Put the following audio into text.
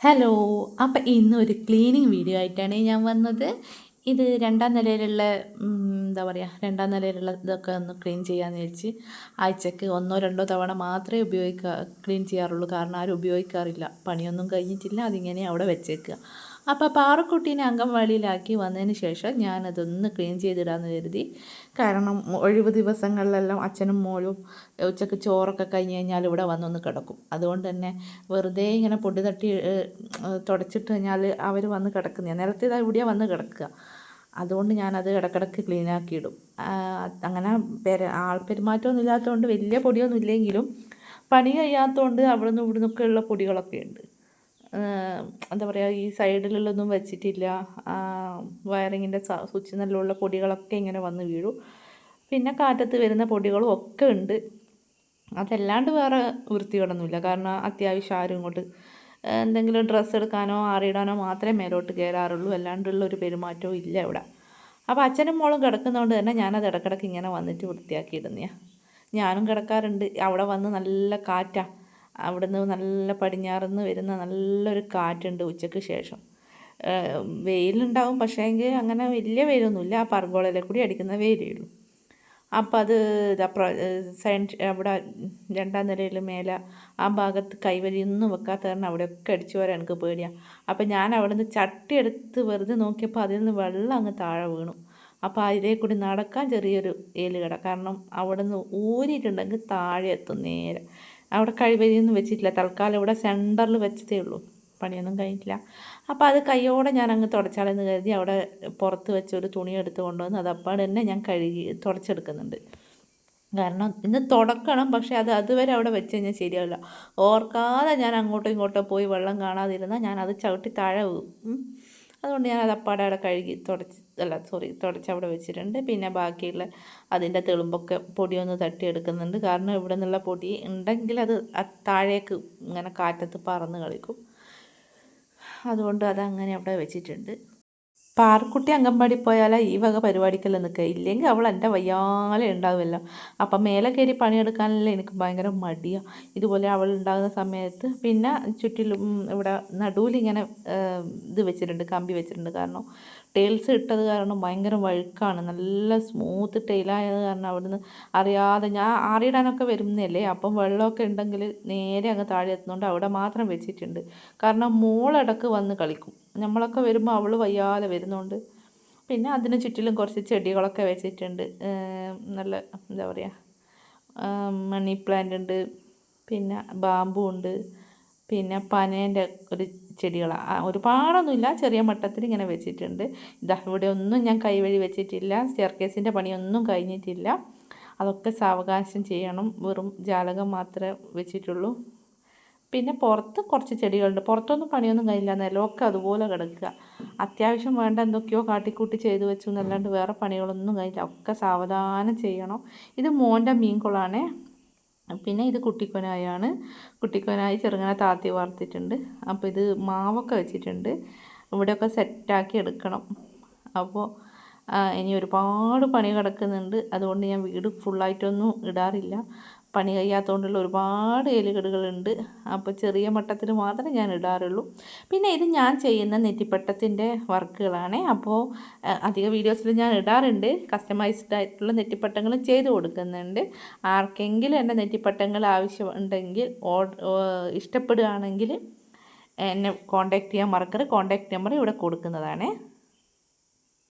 Hello. അപ്പം ഇന്നൊരു cleaning video ആയിട്ടാണ് ഞാൻ വന്നത്. ഇത് രണ്ടാം നിലയിലുള്ള എന്താ പറയുക, രണ്ടാം നിലയിലുള്ള ഇതൊക്കെ ഒന്ന് ക്ലീൻ ചെയ്യാമെന്ന് വിചാരിച്ച് ആഴ്ചക്ക് ഒന്നോ രണ്ടോ തവണ മാത്രമേ ക്ലീൻ ചെയ്യാറുള്ളൂ. കാരണം ആരും ഉപയോഗിക്കാറില്ല, പണിയൊന്നും കഴിഞ്ഞിട്ടില്ല, അതിങ്ങനെ അവിടെ വെച്ചേക്കുക. അപ്പോൾ പാറക്കുട്ടീനെ അംഗൻവാടിയിലാക്കി വന്നതിന് ശേഷം ഞാനതൊന്ന് ക്ലീൻ ചെയ്തിടാമെന്ന് കരുതി. കാരണം ഒഴിവ് ദിവസങ്ങളിലെല്ലാം അച്ഛനും മോളും ഉച്ചക്ക് ചോറൊക്കെ കഴിഞ്ഞ് കഴിഞ്ഞാൽ ഇവിടെ വന്നൊന്ന് കിടക്കും. അതുകൊണ്ട് തന്നെ വെറുതെ ഇങ്ങനെ പൊടി തട്ടി തുടച്ചിട്ട് കഴിഞ്ഞാൽ അവർ വന്ന് കിടക്കുന്ന നിലത്തിതാ ഇവിടെയാണ് വന്ന് കിടക്കുക. അതുകൊണ്ട് ഞാനത് ഇടയ്ക്കിടയ്ക്ക് ക്ലീനാക്കിയിടും. അങ്ങനെ ആൾപ്പെരുമാറ്റമൊന്നും ഇല്ലാത്തതുകൊണ്ട് വലിയ പൊടിയൊന്നും ഇല്ലെങ്കിലും പണി കഴിയാത്തതുകൊണ്ട് അവിടെ നിന്ന് ഇവിടെ നിന്നൊക്കെ ഉള്ള പൊടികളൊക്കെ ഉണ്ട്. എന്താ പറയുക, ഈ സൈഡിലുള്ളതൊന്നും വെച്ചിട്ടില്ല. വയറിങ്ങിൻ്റെ സ്വിച്ച് നല്ലുള്ള പൊടികളൊക്കെ ഇങ്ങനെ വന്ന് വീഴും. പിന്നെ കാറ്റത്ത് വരുന്ന പൊടികളും ഒക്കെ ഉണ്ട്. അതല്ലാണ്ട് വേറെ വൃത്തികേടൊന്നുമില്ല. കാരണം അത്യാവശ്യം ആരും ഇങ്ങോട്ട് എന്തെങ്കിലും ഡ്രസ്സ് എടുക്കാനോ ആറിയിടാനോ മാത്രമേ മേലോട്ട് കയറാറുള്ളൂ. അല്ലാണ്ടുള്ളൊരു പെരുമാറ്റവും ഇല്ല ഇവിടെ. അപ്പോൾ അച്ഛനും മോളും കിടക്കുന്നതുകൊണ്ട് തന്നെ ഞാനത് ഇടയ്ക്കിടയ്ക്ക് ഇങ്ങനെ വന്നിട്ട് വൃത്തിയാക്കി ഇടുന്നതാണ്. ഞാനും കിടക്കാറുണ്ട്. അവിടെ വന്ന് നല്ല കാറ്റാണ്. അവിടുന്ന് നല്ല പടിഞ്ഞാറുനിന്ന് വരുന്ന നല്ലൊരു കാറ്റുണ്ട് ഉച്ചയ്ക്ക് ശേഷം. വെയിലുണ്ടാവും, പക്ഷേ എങ്കിൽ അങ്ങനെ വലിയ വെയിലൊന്നുമില്ല. ആ പർഗോളയിലെ കൂടി അടിക്കുന്ന വെയിലേ ഉള്ളൂ. അപ്പം അത് അവിടെ രണ്ടാം നിലയിൽ മേലെ ആ ഭാഗത്ത് കൈവരിയൊന്നും വെക്കാത്ത കാരണം അവിടെയൊക്കെ അടിച്ചു വരാൻ എനിക്ക് പേടിയാണ്. അപ്പം ഞാൻ അവിടെ നിന്ന് ചട്ടി എടുത്ത് വെറുതെ നോക്കിയപ്പോൾ അതിൽ നിന്ന് വെള്ളം അങ്ങ് താഴെ വീണു. അപ്പോൾ അതിലേ കൂടി നടക്കാൻ ചെറിയൊരു ഏലുകട. കാരണം അവിടെ നിന്ന് ഊരിയിട്ടുണ്ടെങ്കിൽ താഴെ എത്തും നേരെ. അവിടെ കഴിവരിയൊന്നും വെച്ചിട്ടില്ല, തൽക്കാലം ഇവിടെ സെൻറ്ററിൽ വെച്ചതേ ഉള്ളൂ, പണിയൊന്നും കഴിഞ്ഞിട്ടില്ല. അപ്പോൾ അത് കൈയോടെ ഞാൻ അങ്ങ് തുടച്ചാലെന്ന് കരുതി അവിടെ പുറത്ത് വെച്ചൊരു തുണി എടുത്ത് കൊണ്ടുവന്ന് അത് അപ്പോൾ തന്നെ ഞാൻ കഴുകി തുടച്ചെടുക്കുന്നുണ്ട്. കാരണം ഇന്ന് തുടക്കണം, പക്ഷേ അതുവരെ അവിടെ വെച്ച് കഴിഞ്ഞാൽ ശരിയാവില്ല. ഓർക്കാതെ ഞാൻ അങ്ങോട്ടോ ഇങ്ങോട്ടോ പോയി വെള്ളം കാണാതിരുന്നാൽ ഞാനത് ചവിട്ടി താഴെ വീഴും. അതുകൊണ്ട് ഞാനത് അപ്പാടെ അവിടെ കഴുകി തുടച്ച് അവിടെ വെച്ചിട്ടുണ്ട്. പിന്നെ ബാക്കിയുള്ള അതിൻ്റെ തെളുമ്പൊക്കെ പൊടിയൊന്ന് തട്ടിയെടുക്കുന്നുണ്ട്. കാരണം ഇവിടെ നിന്നുള്ള പൊടി ഉണ്ടെങ്കിൽ അത് താഴേക്ക് ഇങ്ങനെ കാറ്റത്ത് പറന്ന് കളിക്കും. അതുകൊണ്ട് അതങ്ങനെ അവിടെ വെച്ചിട്ടുണ്ട്. പാർക്കുട്ടി അംഗൻവാടി പോയാൽ ഈ വക പരിപാടിക്കെല്ലാം നിൽക്കുക, ഇല്ലെങ്കിൽ അവൾ എൻ്റെ വയ്യാലെ ഉണ്ടാവുമല്ലോ. അപ്പം മേലെ കയറി പണിയെടുക്കാനല്ലേ എനിക്ക് ഭയങ്കര മടിയാണ്. ഇതുപോലെ അവൾ ഉണ്ടാകുന്ന സമയത്ത് പിന്നെ ചുറ്റിലും ഇവിടെ നടുവിലിങ്ങനെ ഇത് വെച്ചിട്ടുണ്ട്, കമ്പി വെച്ചിട്ടുണ്ട്. കാരണം ടൈൽസ് ഇട്ടത് കാരണം ഭയങ്കര വഴുക്കാണ്. നല്ല സ്മൂത്ത് ടൈലായത് കാരണം അവിടുന്ന് അറിയാതെ ഞാൻ ആറിയിടാനൊക്കെ വരുന്നതല്ലേ, അപ്പം വെള്ളമൊക്കെ ഉണ്ടെങ്കിൽ നേരെ അങ്ങ് താഴെ എത്തുന്നതുകൊണ്ട് അവിടെ മാത്രം വെച്ചിട്ടുണ്ട്. കാരണം മോളിടക്ക് വന്ന് കളിക്കും, നമ്മളൊക്കെ വരുമ്പോൾ അവൾ വയ്യാതെ വരുന്നുണ്ട്. പിന്നെ അതിന് ചുറ്റിലും കുറച്ച് ചെടികളൊക്കെ വെച്ചിട്ടുണ്ട്. നല്ല എന്താ പറയുക, മണി പ്ലാന്റ് ഉണ്ട്, പിന്നെ ബാമ്പു ഉണ്ട്, പിന്നെ പനേൻ്റെ ഒരു ചെടികളാണ്. ഒരുപാടൊന്നുമില്ല, ചെറിയ മട്ടത്തിൽ ഇങ്ങനെ വെച്ചിട്ടുണ്ട്. ഇവിടെ ഒന്നും ഞാൻ കൈവഴി വെച്ചിട്ടില്ല. സ്റ്റെയർകേസിൻ്റെ പണിയൊന്നും കഴിഞ്ഞിട്ടില്ല, അതൊക്കെ സാവകാശം ചെയ്യണം. വെറും ജാലകം മാത്രമേ വെച്ചിട്ടുള്ളൂ. പിന്നെ പുറത്ത് കുറച്ച് ചെടികളുണ്ട്. പുറത്തൊന്നും പണിയൊന്നും കഴിയില്ല, നിലമൊക്കെ അതുപോലെ കിടക്കുക. അത്യാവശ്യം വേണ്ട എന്തൊക്കെയോ കാട്ടിക്കൂട്ടി ചെയ്ത് വെച്ചു എന്നല്ലാണ്ട് വേറെ പണികളൊന്നും കഴിയില്ല, ഒക്കെ സാവധാനം ചെയ്യണം. ഇത് മോൻ്റെ മീൻകുളമാണ്. പിന്നെ ഇത് കുട്ടിക്കൊനായാണ്. കുട്ടിക്കൊനായി ചെറുങ്ങനെ താത്തി വാർത്തിട്ടുണ്ട്. അപ്പോൾ ഇത് മാവൊക്കെ വെച്ചിട്ടുണ്ട്, ഇവിടെയൊക്കെ സെറ്റാക്കി എടുക്കണം. അപ്പോൾ ഇനി ഒരുപാട് പണി കിടക്കുന്നുണ്ട്. അതുകൊണ്ട് ഞാൻ വീട് ഫുള്ളായിട്ടൊന്നും ഇടാറില്ല, പണി കഴിയാത്തതുകൊണ്ടുള്ള ഒരുപാട് ഏലുകെടുകളുണ്ട്. അപ്പോൾ ചെറിയ മട്ടത്തിൽ മാത്രമേ ഞാൻ ഇടാറുള്ളൂ. പിന്നെ ഇത് ഞാൻ ചെയ്യുന്ന നെറ്റിപ്പട്ടത്തിൻ്റെ വർക്കുകളാണ്. അപ്പോൾ അധിക വീഡിയോസിൽ ഞാൻ ഇടാറുണ്ട്, കസ്റ്റമൈസ്ഡ് ആയിട്ടുള്ള നെറ്റിപ്പട്ടങ്ങളും ചെയ്ത് കൊടുക്കുന്നുണ്ട്. ആർക്കെങ്കിലും എൻ്റെ നെറ്റിപ്പട്ടങ്ങൾ ആവശ്യമുണ്ടെങ്കിൽ ഇഷ്ടപ്പെടുകയാണെങ്കിൽ എന്നെ കോൺടാക്റ്റ് ചെയ്യാൻ മറക്കരുത്. കോൺടാക്റ്റ് നമ്പർ ഇവിടെ കൊടുക്കുന്നതാണ്.